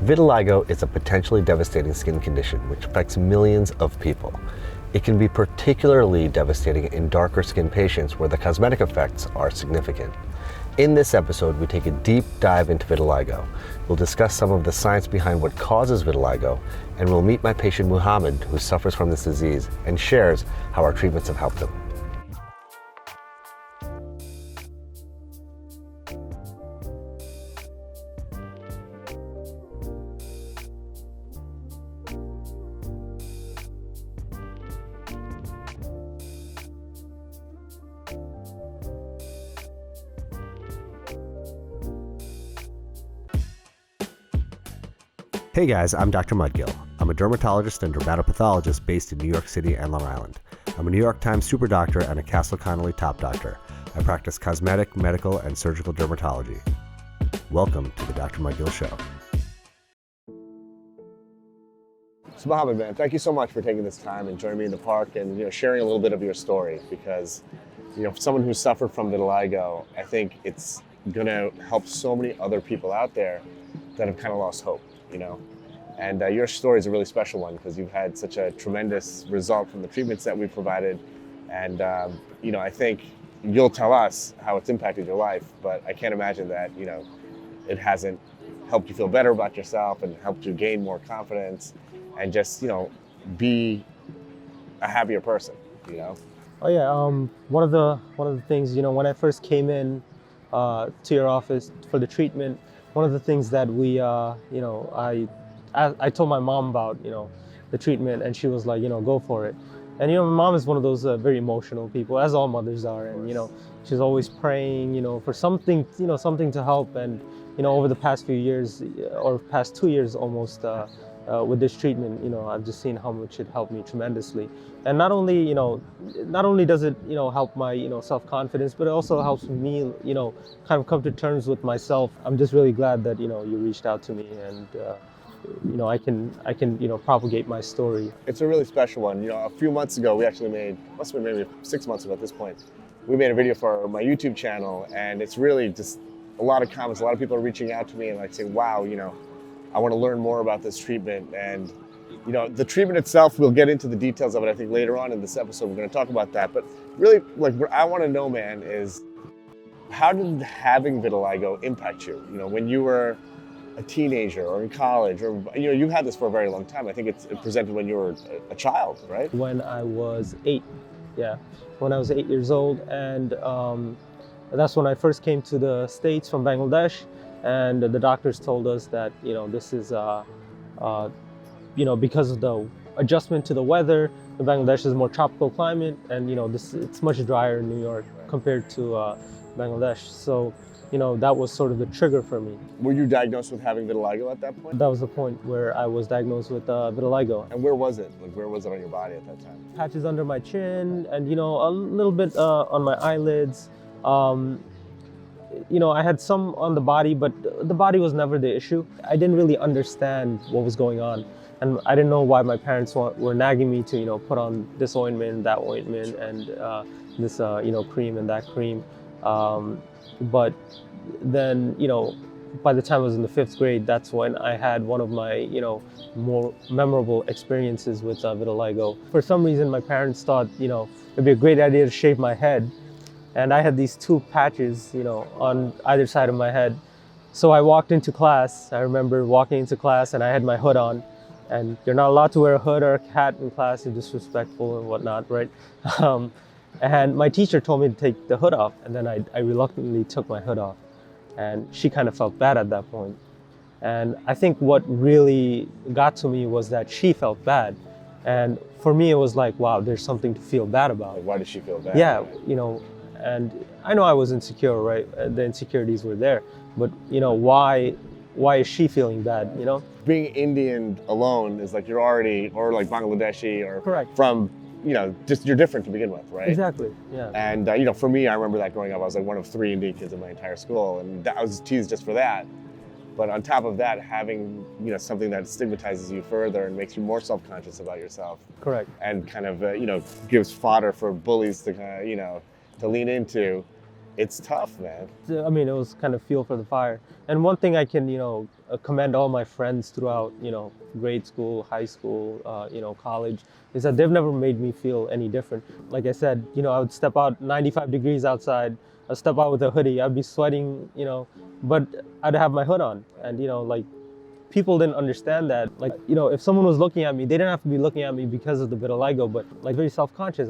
Vitiligo is a potentially devastating skin condition which affects millions of people. It can be particularly devastating in darker skinned patients where the cosmetic effects are significant. In this episode, we take a deep dive into vitiligo. We'll discuss some of the science behind what causes vitiligo, and we'll meet my patient Mohammed, who suffers from this disease and shares how our treatments have helped him. Hey guys, I'm Dr. Mudgil. I'm a dermatologist and dermatopathologist based in New York City and Long Island. I'm a New York Times super doctor and a Castle Connolly top doctor. I practice cosmetic, medical, and surgical dermatology. Welcome to the Dr. Mudgil Show. So Mohammed, man, thank you so much for taking this time and joining me in the park and sharing a little bit of your story, because for someone who suffered from vitiligo, I think it's gonna help so many other people out there that have kind of lost hope. And your story is a really special one because you've had such a tremendous result from the treatments that we provided. And, I think you'll tell us how it's impacted your life, but I can't imagine that, it hasn't helped you feel better about yourself and helped you gain more confidence and just, be a happier person, Oh yeah, one of the things, when I first came in to your office for the treatment, one of the things that we, I told my mom about, the treatment, and she was like, go for it. And, my mom is one of those very emotional people, as all mothers are. And, she's always praying, for something, something to help. And, over the past few years, or past 2 years almost, with this treatment, I've just seen how much it helped me tremendously. And not only does it, help my, self-confidence, but it also helps me, kind of come to terms with myself. I'm just really glad that, you reached out to me and, I can propagate my story. It's a really special one. A few months ago, we actually must have been maybe 6 months ago at this point, we made a video for my YouTube channel, and it's really just a lot of comments. A lot of people are reaching out to me and saying, wow, I want to learn more about this treatment. And, the treatment itself, we'll get into the details of it, I think, later on in this episode. We're going to talk about that. But really, what I want to know, man, is how did having vitiligo impact you? When you were a teenager or in college, or, you had this for a very long time. I think it presented when you were a child, right? When I was 8, yeah. When I was 8 years old. And that's when I first came to the States from Bangladesh. And the doctors told us that, this is, because of the adjustment to the weather, Bangladesh is a more tropical climate, and, it's much drier in New York compared to Bangladesh. So, that was sort of the trigger for me. Were you diagnosed with having vitiligo at that point? That was the point where I was diagnosed with vitiligo. And where was it? Where was it on your body at that time? Patches under my chin and, a little bit on my eyelids. I had some on the body, but the body was never the issue. I didn't really understand what was going on. And I didn't know why my parents were nagging me to, put on this ointment, that ointment, and this, cream and that cream. But then, by the time I was in the 5th grade, that's when I had one of my, more memorable experiences with vitiligo. For some reason, my parents thought, it'd be a great idea to shave my head. And I had these 2 patches, on either side of my head. So I walked into class. I remember walking into class and I had my hood on. And you're not allowed to wear a hood or a hat in class. You're disrespectful and whatnot, right? And my teacher told me to take the hood off. And then I reluctantly took my hood off. And she kind of felt bad at that point. And I think what really got to me was that she felt bad. And for me, it was like, wow, there's something to feel bad about. Why did she feel bad? Yeah, and I know I was insecure, right? The insecurities were there, but why is she feeling bad, Being Indian alone is like you're already, or like Bangladeshi, or correct, from, just you're different to begin with, right? Exactly, yeah. And, for me, I remember that growing up, I was like one of 3 Indian kids in my entire school, and I was teased just for that. But on top of that, having, something that stigmatizes you further and makes you more self-conscious about yourself. Correct. And kind of, gives fodder for bullies to kind of, to lean into. It's tough, man. I mean, it was kind of fuel for the fire. And one thing I can, commend all my friends throughout, grade school, high school, college, is that they've never made me feel any different. Like I said, I would step out 95 degrees outside, I'd step out with a hoodie, I'd be sweating, but I'd have my hood on. And, like, people didn't understand that. Like, if someone was looking at me, they didn't have to be looking at me because of the vitiligo, but like very self-conscious.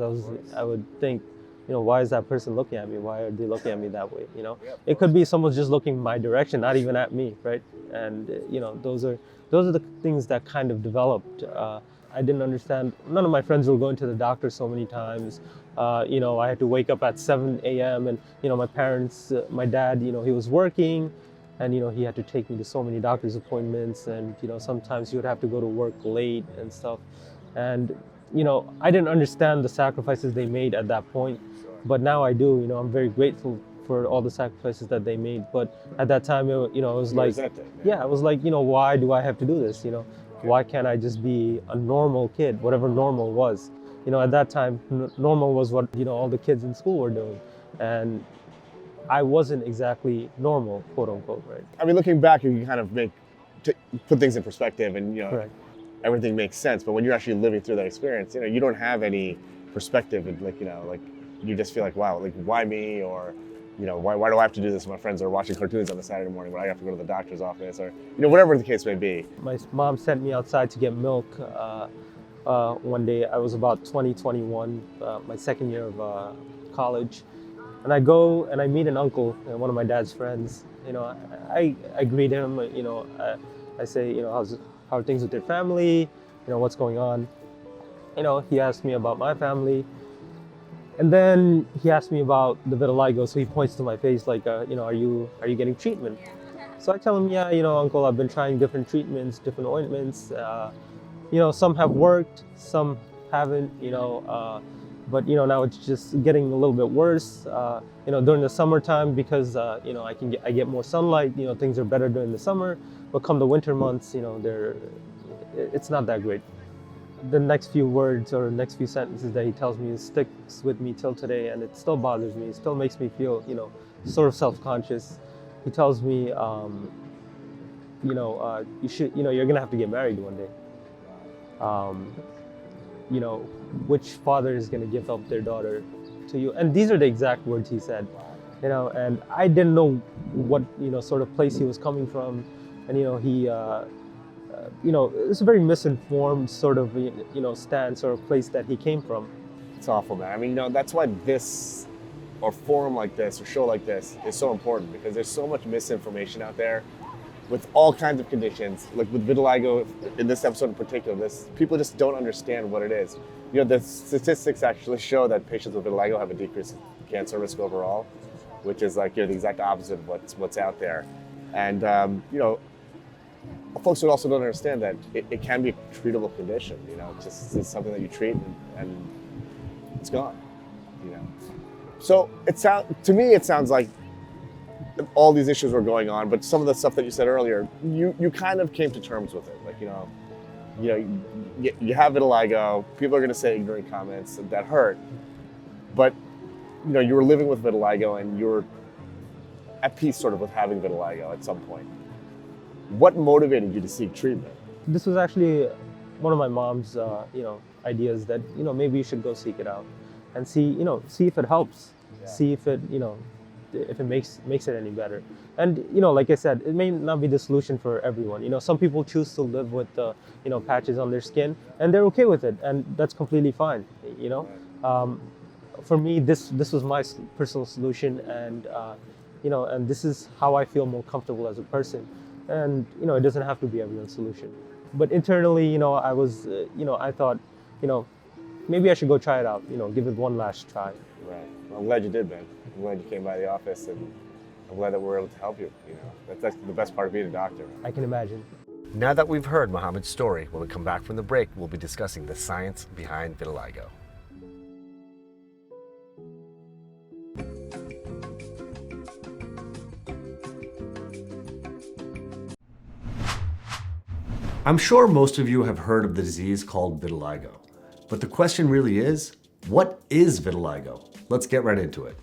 I would think, why is that person looking at me? Why are they looking at me that way? It could be someone's just looking my direction, not even at me, right? And those are the things that kind of developed. I didn't understand. None of my friends were going to the doctor so many times. I had to wake up at 7 a.m. and my parents, my dad, he was working, and he had to take me to so many doctor's appointments, and sometimes he would have to go to work late and stuff. And I didn't understand the sacrifices they made at that point, but now I do. I'm very grateful for all the sacrifices that they made. But at that time, it was like, yeah, I was like, why do I have to do this? Why can't I just be a normal kid, whatever normal was? At that time, normal was what all the kids in school were doing, and I wasn't exactly normal, quote unquote, right? I mean, looking back, you can kind of put things in perspective, and Correct. everything makes sense. But when you're actually living through that experience, you don't have any perspective, and like you just feel like, wow, like why me, or why do I have to do this? My friends are watching cartoons on a Saturday morning, but I have to go to the doctor's office, or whatever the case may be. My mom sent me outside to get milk one day. I was about 21, my second year of college. And I go and I meet an uncle, one of my dad's friends. I greet him. I say, how are things with your family? What's going on? He asked me about my family, and then he asked me about the vitiligo. So he points to my face, like, are you getting treatment? So I tell him, yeah, uncle, I've been trying different treatments, different ointments. Some have worked, some haven't. But now it's just getting a little bit worse. During the summertime, because I get more sunlight. Things are better during the summer, but come the winter months, it's not that great. The next few words or next few sentences that he tells me sticks with me till today, and it still bothers me. It still makes me feel sort of self-conscious. He tells me, you should, you're gonna have to get married one day. Which father is going to give up their daughter to you? And these are the exact words he said, and I didn't know what, sort of place he was coming from. And, he, it's a very misinformed sort of, stance or place that he came from. It's awful, man. I mean, that's why this, or forum like this, or show like this is so important, because there's so much misinformation out there with all kinds of conditions. Like with vitiligo, in this episode in particular, people just don't understand what it is. The statistics actually show that patients with vitiligo have a decreased cancer risk overall, which is like the exact opposite of what's out there. And folks would also don't understand that it can be a treatable condition. It's something that you treat and it's gone. So to me it sounds like all these issues were going on, but some of the stuff that you said earlier, you kind of came to terms with it. Like, you have vitiligo, people are going to say ignorant comments that hurt, but, you were living with vitiligo and you were at peace sort of with having vitiligo at some point. What motivated you to seek treatment? This was actually one of my mom's, ideas that, maybe you should go seek it out and see if it helps, see if it, if it makes it any better. And like I said, it may not be the solution for everyone. Some people choose to live with patches on their skin and they're okay with it, and that's completely fine. For me, this was my personal solution, and and this is how I feel more comfortable as a person. And it doesn't have to be everyone's solution. But internally, I was I thought maybe I should go try it out, give it one last try. Right. Well, I'm glad you did, man. I'm glad you came by the office, and I'm glad that we're able to help you. That's the best part of being a doctor. I can imagine. Now that we've heard Mohammed's story, when we come back from the break, we'll be discussing the science behind vitiligo. I'm sure most of you have heard of the disease called vitiligo, but the question really is, what is vitiligo? Let's get right into it.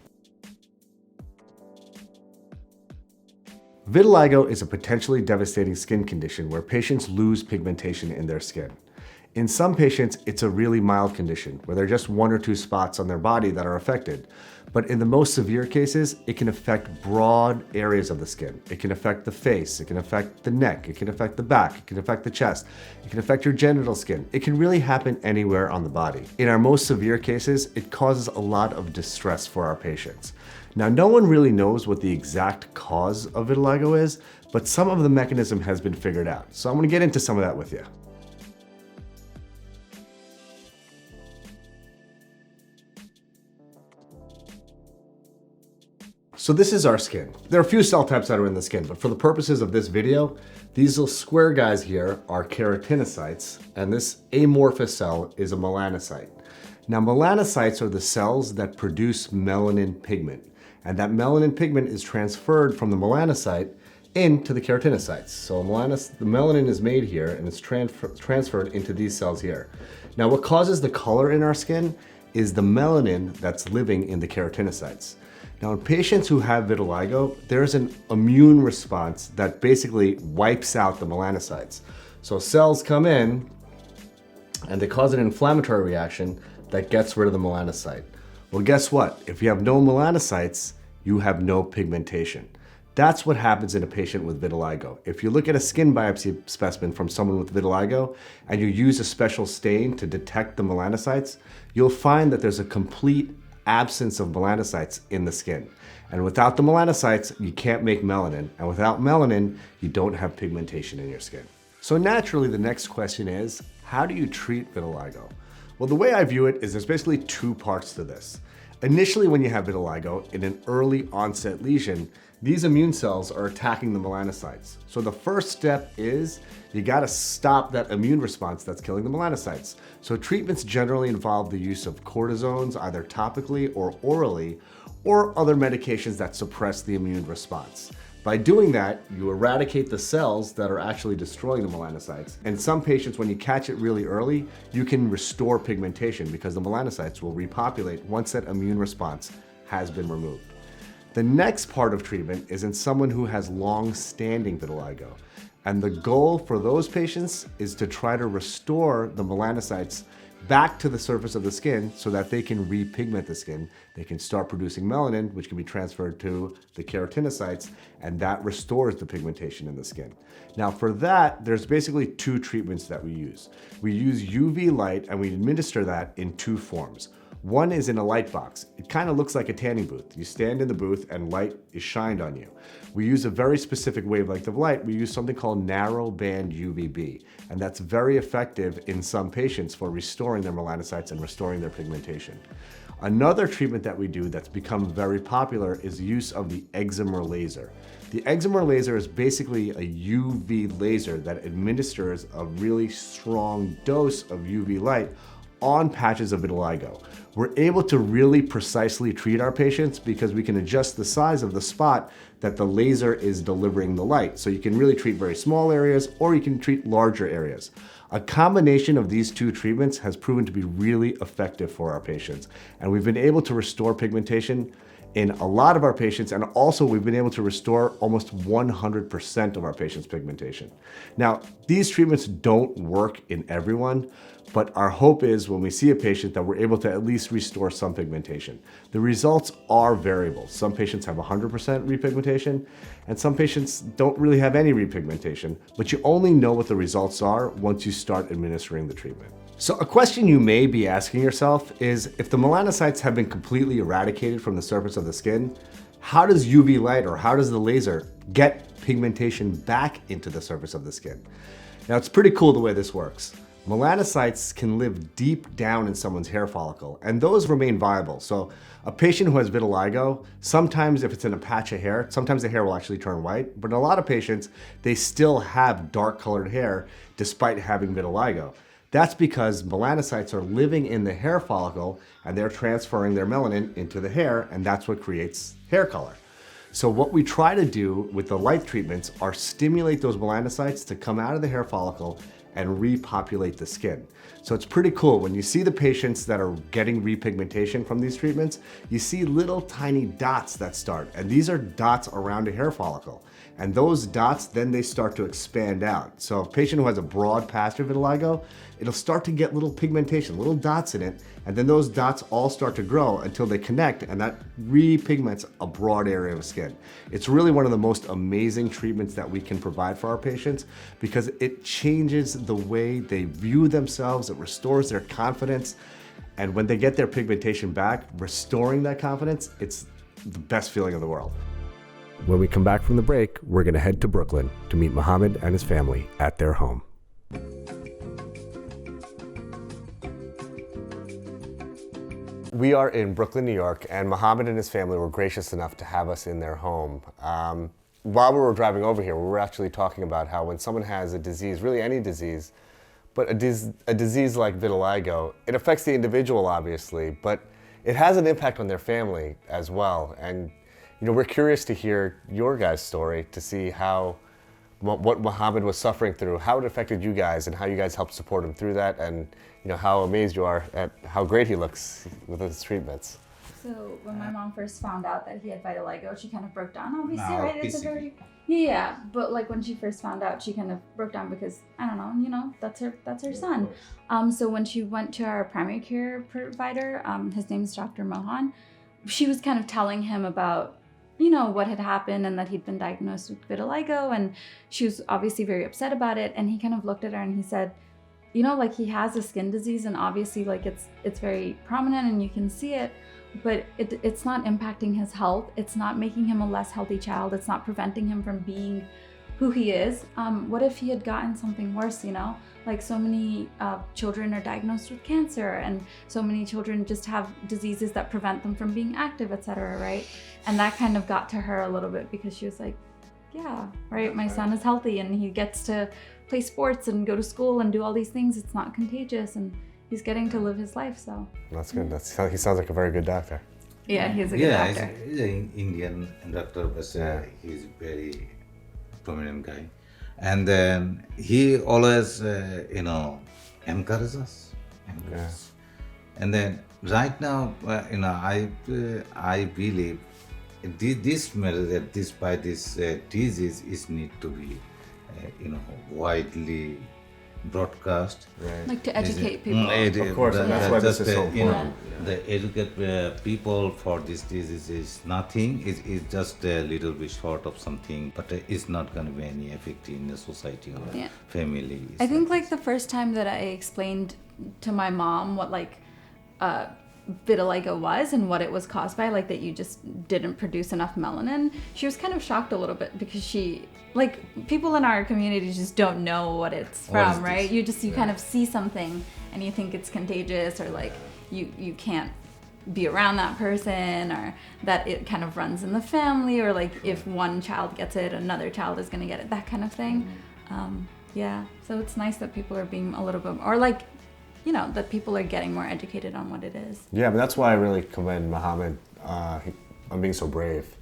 Vitiligo is a potentially devastating skin condition where patients lose pigmentation in their skin. In some patients, it's a really mild condition where there are just 1 or 2 spots on their body that are affected. But in the most severe cases, it can affect broad areas of the skin. It can affect the face, it can affect the neck, it can affect the back, it can affect the chest, it can affect your genital skin. It can really happen anywhere on the body. In our most severe cases, it causes a lot of distress for our patients. Now, no one really knows what the exact cause of vitiligo is, but some of the mechanism has been figured out. So I'm gonna get into some of that with you. So this is our skin. There are a few cell types that are in the skin, but for the purposes of this video, these little square guys here are keratinocytes, and this amorphous cell is a melanocyte. Now, melanocytes are the cells that produce melanin pigment, and that melanin pigment is transferred from the melanocyte into the keratinocytes. So the melanin is made here and it's transferred into these cells here. Now, what causes the color in our skin is the melanin that's living in the keratinocytes. Now, in patients who have vitiligo, there's an immune response that basically wipes out the melanocytes. So cells come in and they cause an inflammatory reaction that gets rid of the melanocyte. Well, guess what? If you have no melanocytes, you have no pigmentation. That's what happens in a patient with vitiligo. If you look at a skin biopsy specimen from someone with vitiligo and you use a special stain to detect the melanocytes, you'll find that there's a complete absence of melanocytes in the skin. And without the melanocytes, you can't make melanin. And without melanin, you don't have pigmentation in your skin. So naturally, the next question is, how do you treat vitiligo? Well, the way I view it is there's basically 2 parts to this. Initially, when you have vitiligo in an early onset lesion, these immune cells are attacking the melanocytes. So the first step is you gotta stop that immune response that's killing the melanocytes. So treatments generally involve the use of cortisones, either topically or orally, or other medications that suppress the immune response. By doing that, you eradicate the cells that are actually destroying the melanocytes. And some patients, when you catch it really early, you can restore pigmentation because the melanocytes will repopulate once that immune response has been removed. The next part of treatment is in someone who has long-standing vitiligo. And the goal for those patients is to try to restore the melanocytes back to the surface of the skin so that they can repigment the skin. They can start producing melanin, which can be transferred to the keratinocytes, and that restores the pigmentation in the skin. Now for that, there's basically 2 treatments that we use. We use UV light and we administer that in 2 forms. One is in a light box. It kind of looks like a tanning booth. You stand in the booth and light is shined on you. We use a very specific wavelength of light. We use something called narrow band UVB, and that's very effective in some patients for restoring their melanocytes and restoring their pigmentation. Another treatment that we do that's become very popular is use of the excimer laser. The excimer laser is basically a UV laser that administers a really strong dose of UV light on patches of vitiligo. We're able to really precisely treat our patients because we can adjust the size of the spot that the laser is delivering the light. So you can really treat very small areas or you can treat larger areas. A combination of these 2 treatments has proven to be really effective for our patients. And we've been able to restore pigmentation in a lot of our patients, and also we've been able to restore almost 100% of our patients' pigmentation. Now, these treatments don't work in everyone, but our hope is when we see a patient that we're able to at least restore some pigmentation. The results are variable. Some patients have 100% repigmentation, and some patients don't really have any repigmentation, but you only know what the results are once you start administering the treatment. So a question you may be asking yourself is, if the melanocytes have been completely eradicated from the surface of the skin, how does UV light or how does the laser get pigmentation back into the surface of the skin? Now, it's pretty cool the way this works. Melanocytes can live deep down in someone's hair follicle, and those remain viable. So a patient who has vitiligo, sometimes if it's in a patch of hair, sometimes the hair will actually turn white, but in a lot of patients, they still have dark colored hair despite having vitiligo. That's because melanocytes are living in the hair follicle and they're transferring their melanin into the hair, and that's what creates hair color. So what we try to do with the light treatments are stimulate those melanocytes to come out of the hair follicle and repopulate the skin. So it's pretty cool. When you see the patients that are getting repigmentation from these treatments, you see little tiny dots that start. And these are dots around a hair follicle. And those dots, then they start to expand out. So a patient who has a broad patch of vitiligo, it'll start to get little pigmentation, little dots in it, and then those dots all start to grow until they connect, and that repigments a broad area of skin. It's really one of the most amazing treatments that we can provide for our patients because it changes the way they view themselves, it restores their confidence, and when they get their pigmentation back, restoring that confidence, it's the best feeling in the world. When we come back from the break, we're gonna head to Brooklyn to meet Mohammed and his family at their home. We are in Brooklyn, New York, and Mohammed and his family were gracious enough to have us in their home. While we were driving over here, we were actually talking about how when someone has a disease, really any disease, but a disease like vitiligo, it affects the individual obviously, but it has an impact on their family as well. And you know, we're curious to hear your guys' story to see how what Mohammed was suffering through, how it affected you guys, and how you guys helped support him through that, and you know how amazed you are at how great he looks with his treatments. So when my mom first found out that he had vitiligo, she kind of broke down. Obviously, No, right? It's a very yeah. But like when she first found out, she kind of broke down because I don't know, you know, that's her son. So when she went to our primary care provider, his name's Dr. Mohan, she was kind of telling him about, you know, what had happened and that he'd been diagnosed with vitiligo, and she was obviously very upset about it. And he kind of looked at her and he said, you know, like he has a skin disease and obviously like it's very prominent and you can see it, but it's not impacting his health. It's not making him a less healthy child. It's not preventing him from being who he is. What if he had gotten something worse, you know? Like so many children are diagnosed with cancer, and so many children just have diseases that prevent them from being active, etc., right? And that kind of got to her a little bit because she was like, yeah, right, my son is healthy and he gets to play sports and go to school and do all these things. It's not contagious and he's getting to live his life, so. That's good. He sounds like a very good doctor. Yeah, he's a good doctor. He's an Indian doctor, but he's a very prominent guy. And then he always, you know, encourages us. And then right now, you know, I believe this matter that this disease is need to be, you know, widely broadcast. Right. Like to educate people. Of course, and that's why this is so important. You know, the educate people for this disease is nothing. It's just a little bit short of something, but it's not going to be any effect in the society or family. I think like the first time that I explained to my mom what like vitiligo was and what it was caused by, like that you just didn't produce enough melanin, she was kind of shocked a little bit because she, like, people in our community just don't know what it's from, right? You kind of see something and you think it's contagious, or like you can't be around that person, or that it kind of runs in the family, or like if one child gets it, another child is going to get it, that kind of thing. Yeah, so it's nice that people are being a little bit, or like, you know, that people are getting more educated on what it is. Yeah, but that's why I really commend Mohammed on being so brave.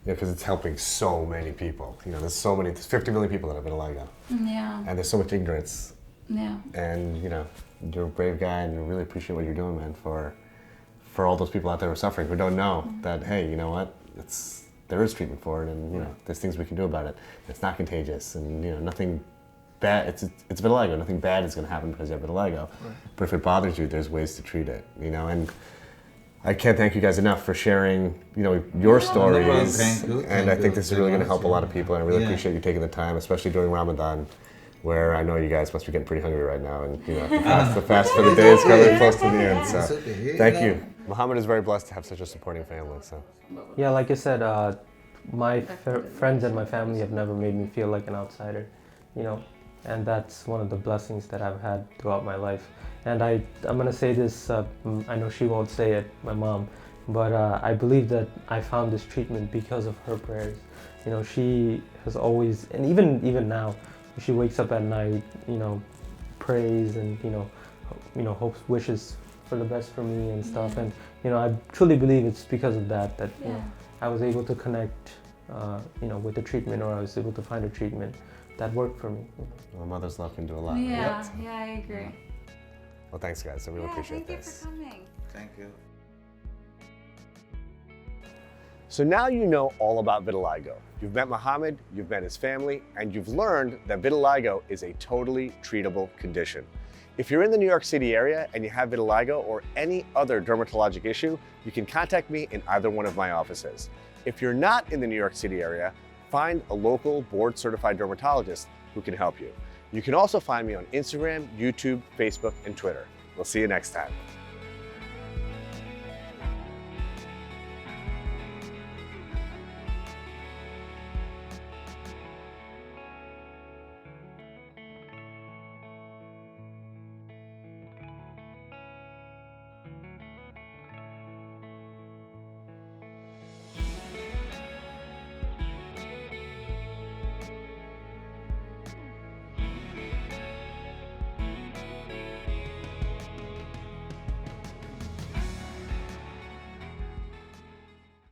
You know, because it's helping so many people. You know, there's 50 million people that have vitiligo. Yeah. And there's so much ignorance. Yeah. And, you know, you're a brave guy, and I really appreciate what you're doing, man, for all those people out there who are suffering, who don't know that, hey, you know what, there is treatment for it, and, you know, there's things we can do about it. It's not contagious, and, you know, nothing bad, it's vitiligo, nothing bad is going to happen because you have vitiligo. Right. But if it bothers you, there's ways to treat it, you know, and I can't thank you guys enough for sharing, you know, your stories. Thank you. And I think this is really going to help a lot of people, and I really appreciate you taking the time, especially during Ramadan, where I know you guys must be getting pretty hungry right now, and, you know, the fast for the day is coming close to the end, so thank you. Mohammed is very blessed to have such a supporting family, so. Yeah, like I said, my friends and my family have never made me feel like an outsider, you know, and that's one of the blessings that I've had throughout my life. And I'm gonna say this, I know she won't say it, my mom, but I believe that I found this treatment because of her prayers. You know, she has always, and even now, she wakes up at night, you know, prays and, you know, hopes, wishes for the best for me and stuff. And, you know, I truly believe it's because of that you know, I was able to connect, you know, with the treatment, or I was able to find a treatment that worked for me. A mother's love can do a lot. Yeah, right? yeah, I agree. Well, thanks, guys. I really appreciate thank this. you for coming. Thank you. So now you know all about vitiligo. You've met Mohammed, you've met his family, and you've learned that vitiligo is a totally treatable condition. If you're in the New York City area and you have vitiligo or any other dermatologic issue, you can contact me in either one of my offices. If you're not in the New York City area, find a local board-certified dermatologist who can help you. You can also find me on Instagram, YouTube, Facebook, and Twitter. We'll see you next time.